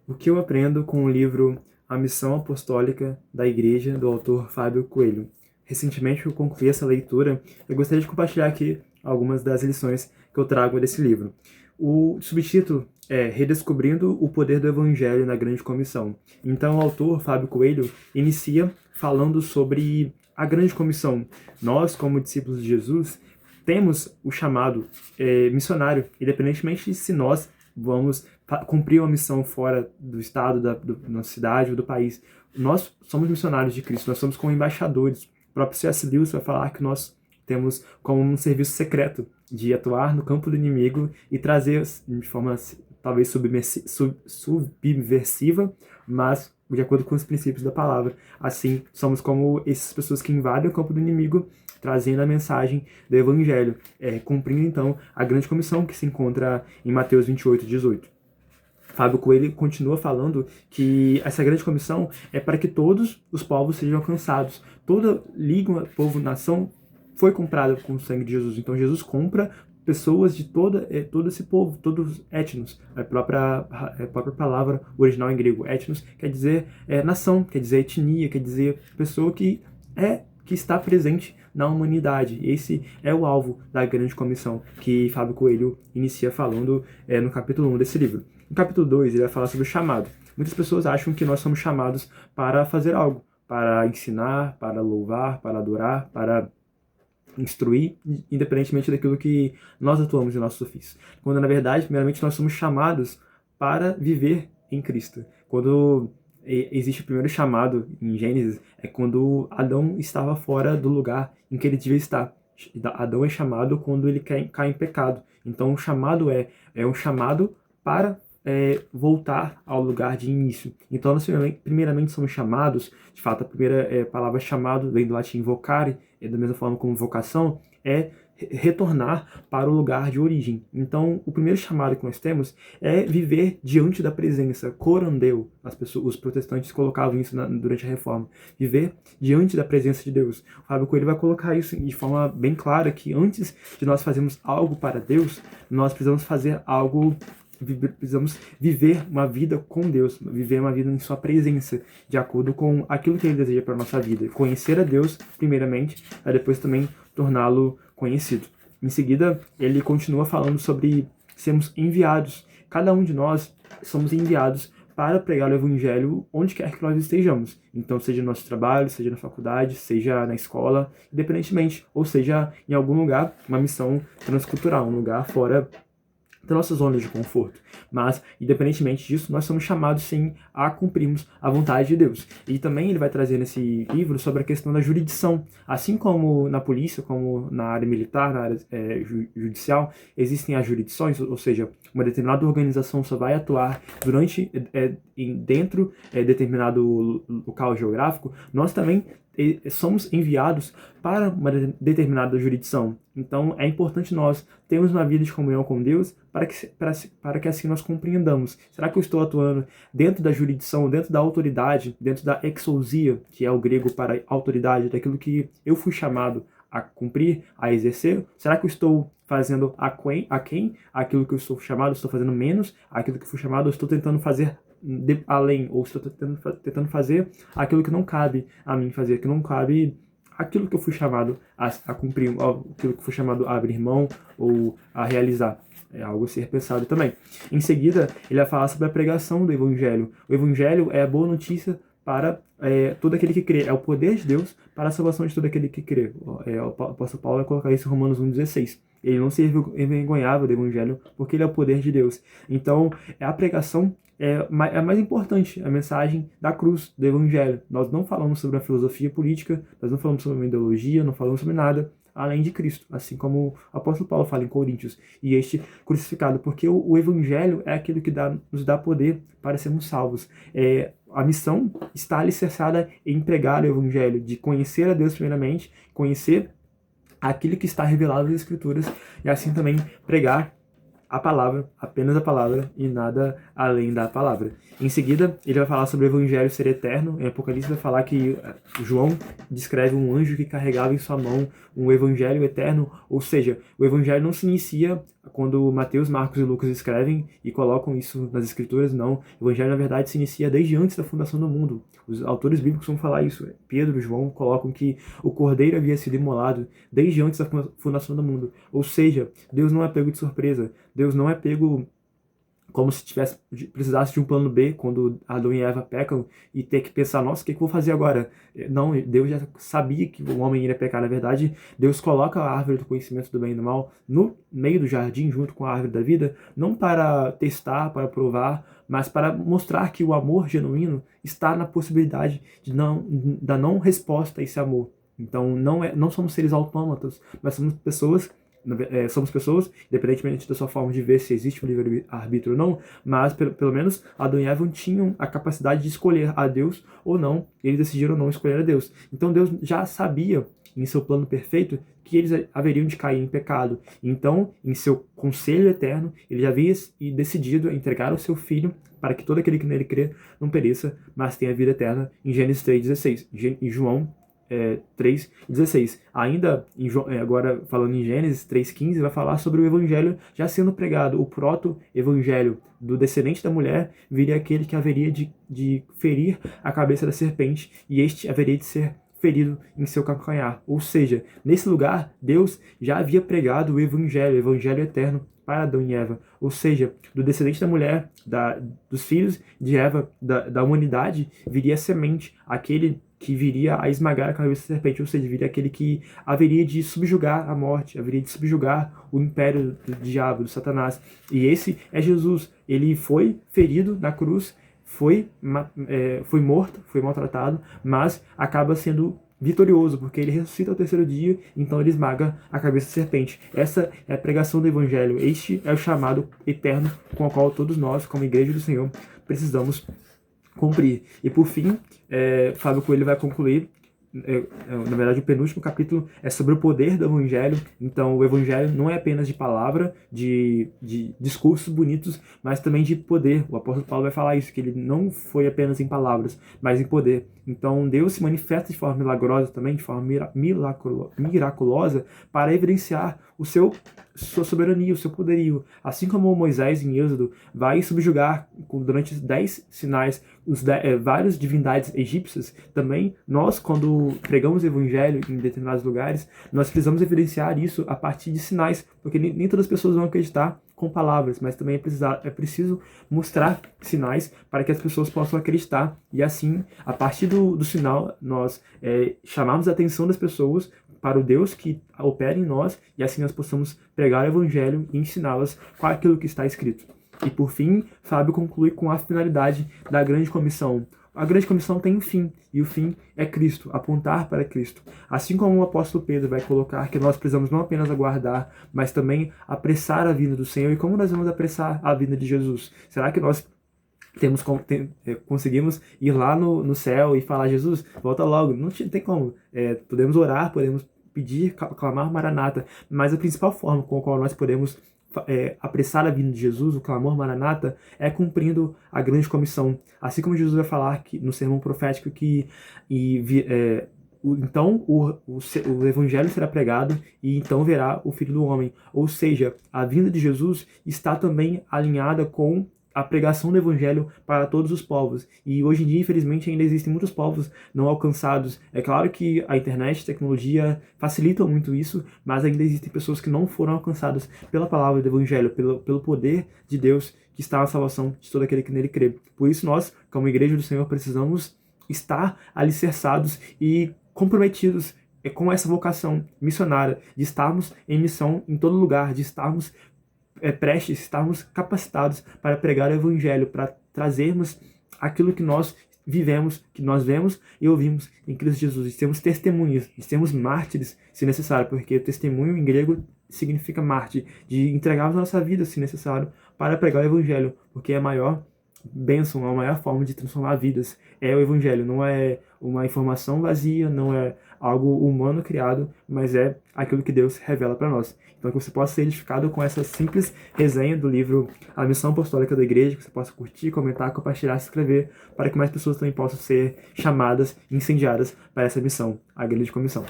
O que eu aprendo com o livro A Missão Apostólica da Igreja, do autor Fábio Coelho. Recentemente eu concluí essa leitura e gostaria de compartilhar aqui algumas das lições que eu trago desse livro. O subtítulo é Redescobrindo o Poder do Evangelho na Grande Comissão. Então o autor, Fábio Coelho, inicia falando sobre a Grande Comissão. Nós, como discípulos de Jesus, temos o chamado missionário, independentemente se nós vamos cumprir uma missão fora do estado, da nossa cidade ou do país. Nós somos missionários de Cristo, nós somos como embaixadores. O próprio C.S. Lewis vai falar que nós temos como um serviço secreto de atuar no campo do inimigo e trazer de forma talvez subversiva, mas de acordo com os princípios da palavra. Assim, somos como essas pessoas que invadem o campo do inimigo, trazendo a mensagem do Evangelho, cumprindo então a grande comissão que se encontra em Mateus 28:18. Fábio Coelho continua falando que essa grande comissão é para que todos os povos sejam alcançados. Toda língua, povo, nação foi comprada com o sangue de Jesus. Então Jesus compra pessoas de todo esse povo, todos os etnos. A própria palavra original em grego, etnos, quer dizer nação, quer dizer etnia, quer dizer pessoa que está presente na humanidade. Esse é o alvo da grande comissão que Fábio Coelho inicia falando no capítulo 1 desse livro. No capítulo 2, ele vai falar sobre o chamado. Muitas pessoas acham que nós somos chamados para fazer algo, para ensinar, para louvar, para adorar, para instruir, independentemente daquilo que nós atuamos em nossos ofícios. Quando, na verdade, primeiramente, nós somos chamados para viver em Cristo. Quando existe o primeiro chamado em Gênesis, é quando Adão estava fora do lugar em que ele devia estar. Adão é chamado quando ele cai em pecado. Então, o chamado é um chamado para voltar ao lugar de início. Então, nós primeiramente somos chamados, de fato, a primeira palavra chamado vem do latim vocare, da mesma forma como vocação, é retornar para o lugar de origem. Então, o primeiro chamado que nós temos é viver diante da presença, corandeu. Os protestantes colocavam isso durante a Reforma. Viver diante da presença de Deus. O Fábio Coelho vai colocar isso de forma bem clara, que antes de nós fazermos algo para Deus, nós precisamos fazer algo. Precisamos viver uma vida com Deus, viver uma vida em sua presença, de acordo com aquilo que Ele deseja para a nossa vida. Conhecer a Deus, primeiramente, para depois também torná-lo conhecido. Em seguida, ele continua falando sobre sermos enviados. Cada um de nós somos enviados para pregar o Evangelho onde quer que nós estejamos. Então, seja no nosso trabalho, seja na faculdade, seja na escola, independentemente, ou seja em algum lugar, uma missão transcultural, um lugar fora da nossa zona de conforto. Mas, independentemente disso, nós somos chamados, sim, a cumprirmos a vontade de Deus. E também ele vai trazer nesse livro sobre a questão da jurisdição. Assim como na polícia, como na área militar, na área judicial, existem as jurisdições, ou seja, uma determinada organização só vai atuar dentro de determinado local geográfico, nós também somos enviados para uma determinada jurisdição. Então, é importante nós termos uma vida de comunhão com Deus para que assim nós compreendamos. Será que eu estou atuando dentro da jurisdição, dentro da autoridade, dentro da exousia, que é o grego para autoridade, daquilo que eu fui chamado a cumprir, a exercer? Será que eu estou fazendo aquém aquilo que eu sou chamado, estou fazendo menos aquilo que eu fui chamado, eu estou tentando fazer além, ou estou tentando fazer aquilo que não cabe a mim fazer, que não cabe aquilo que eu fui chamado a cumprir, aquilo que eu fui chamado a abrir mão ou a realizar. É algo a ser pensado também. Em seguida, ele vai falar sobre a pregação do Evangelho. O Evangelho é a boa notícia para todo aquele que crê. É o poder de Deus para a salvação de todo aquele que crê. O apóstolo Paulo vai colocar isso em Romanos 1,16. Ele não se envergonhava do Evangelho porque ele é o poder de Deus. Então, a pregação é a mais importante, a mensagem da cruz, do Evangelho. Nós não falamos sobre a filosofia política, nós não falamos sobre uma ideologia, não falamos sobre nada além de Cristo, assim como o apóstolo Paulo fala em Coríntios, e este crucificado, porque o Evangelho é aquilo que nos dá poder para sermos salvos. A missão está alicerçada em pregar o Evangelho, de conhecer a Deus primeiramente, conhecer aquilo que está revelado nas Escrituras, e assim também pregar a palavra, apenas a palavra e nada além da palavra. Em seguida, ele vai falar sobre o Evangelho ser eterno. Em Apocalipse vai falar que João descreve um anjo que carregava em sua mão um Evangelho eterno, ou seja, o Evangelho não se inicia quando Mateus, Marcos e Lucas escrevem e colocam isso nas escrituras, não. O evangelho, na verdade, se inicia desde antes da fundação do mundo. Os autores bíblicos vão falar isso. Pedro e João colocam que o cordeiro havia sido imolado desde antes da fundação do mundo. Ou seja, Deus não é pego de surpresa. Deus não é pego como se precisasse de um plano B quando Adão e Eva pecam e ter que pensar, nossa, o que eu vou fazer agora? Não, Deus já sabia que o homem iria pecar. Na verdade, Deus coloca a árvore do conhecimento do bem e do mal no meio do jardim, junto com a árvore da vida, não para testar, para provar, mas para mostrar que o amor genuíno está na possibilidade da não resposta a esse amor. Então, não somos seres autômatos, mas somos pessoas, independentemente da sua forma de ver se existe um livre-arbítrio ou não, mas pelo menos Adão e Eva tinham a capacidade de escolher a Deus ou não, e eles decidiram não escolher a Deus. Então Deus já sabia, em seu plano perfeito, que eles haveriam de cair em pecado. Então, em seu conselho eterno, ele já havia decidido entregar o seu filho para que todo aquele que nele crê não pereça, mas tenha vida eterna, em Gênesis 3,16. Em João 3,16. Ainda, agora falando em Gênesis 3,15, vai falar sobre o evangelho já sendo pregado. O proto-evangelho do descendente da mulher viria aquele que haveria de ferir a cabeça da serpente, e este haveria de ser ferido em seu calcanhar. Ou seja, nesse lugar, Deus já havia pregado o evangelho eterno para Adão e Eva. Ou seja, do descendente da mulher, dos filhos de Eva, da humanidade, viria a semente, aquele que viria a esmagar a cabeça da serpente, ou seja, viria aquele que haveria de subjugar a morte, haveria de subjugar o império do diabo, do Satanás. E esse é Jesus. Ele foi ferido na cruz, foi morto, foi maltratado, mas acaba sendo vitorioso, porque ele ressuscita ao terceiro dia, então ele esmaga a cabeça da serpente. Essa é a pregação do Evangelho. Este é o chamado eterno com o qual todos nós, como Igreja do Senhor, precisamos cumprir. E por fim, Fábio Coelho vai concluir, na verdade o penúltimo capítulo é sobre o poder do Evangelho. Então o Evangelho não é apenas de palavra, de discursos bonitos, mas também de poder. O apóstolo Paulo vai falar isso, que ele não foi apenas em palavras, mas em poder. Então Deus se manifesta de forma milagrosa também, de forma miraculosa, para evidenciar sua soberania, o seu poderio. Assim como Moisés em Êxodo vai subjugar durante 10 sinais várias divindades egípcias, também nós, quando pregamos o evangelho em determinados lugares, nós precisamos evidenciar isso a partir de sinais, porque nem todas as pessoas vão acreditar com palavras, mas também é preciso mostrar sinais para que as pessoas possam acreditar, e assim, a partir do sinal, nós chamamos a atenção das pessoas para o Deus que opera em nós, e assim nós possamos pregar o evangelho e ensiná-las com aquilo que está escrito. E por fim, Fábio conclui com a finalidade da grande comissão. A grande comissão tem um fim, e o fim é Cristo, apontar para Cristo. Assim como o apóstolo Pedro vai colocar que nós precisamos não apenas aguardar, mas também apressar a vinda do Senhor. E como nós vamos apressar a vinda de Jesus? Será que nós conseguimos ir lá no céu e falar, Jesus, volta logo? Não tem como. Podemos orar, podemos pedir, clamar Maranata, mas a principal forma com a qual nós podemos apressar a vinda de Jesus, o clamor Maranata, é cumprindo a grande comissão. Assim como Jesus vai falar no sermão profético que então o evangelho será pregado e então verá o Filho do Homem. Ou seja, a vinda de Jesus está também alinhada com a pregação do evangelho para todos os povos. E hoje em dia, infelizmente, ainda existem muitos povos não alcançados. É claro que a internet, a tecnologia facilitam muito isso, mas ainda existem pessoas que não foram alcançadas pela palavra do evangelho, pelo poder de Deus que está na salvação de todo aquele que nele crê. Por isso nós, como Igreja do Senhor, precisamos estar alicerçados e comprometidos com essa vocação missionária, de estarmos em missão em todo lugar, de estarmos prestes, estarmos capacitados para pregar o evangelho, para trazermos aquilo que nós vivemos, que nós vemos e ouvimos em Cristo Jesus. E sermos testemunhas, e sermos mártires, se necessário, porque testemunho em grego significa mártir, de entregarmos a nossa vida, se necessário, para pregar o evangelho, porque é a maior bênção, a maior forma de transformar vidas é o evangelho. Não é uma informação vazia, não é algo humano criado, mas é aquilo que Deus revela para nós. Então que você possa ser edificado com essa simples resenha do livro A Missão Apostólica da Igreja, que você possa curtir, comentar, compartilhar, se inscrever, para que mais pessoas também possam ser chamadas, incendiadas para essa missão, a grande comissão.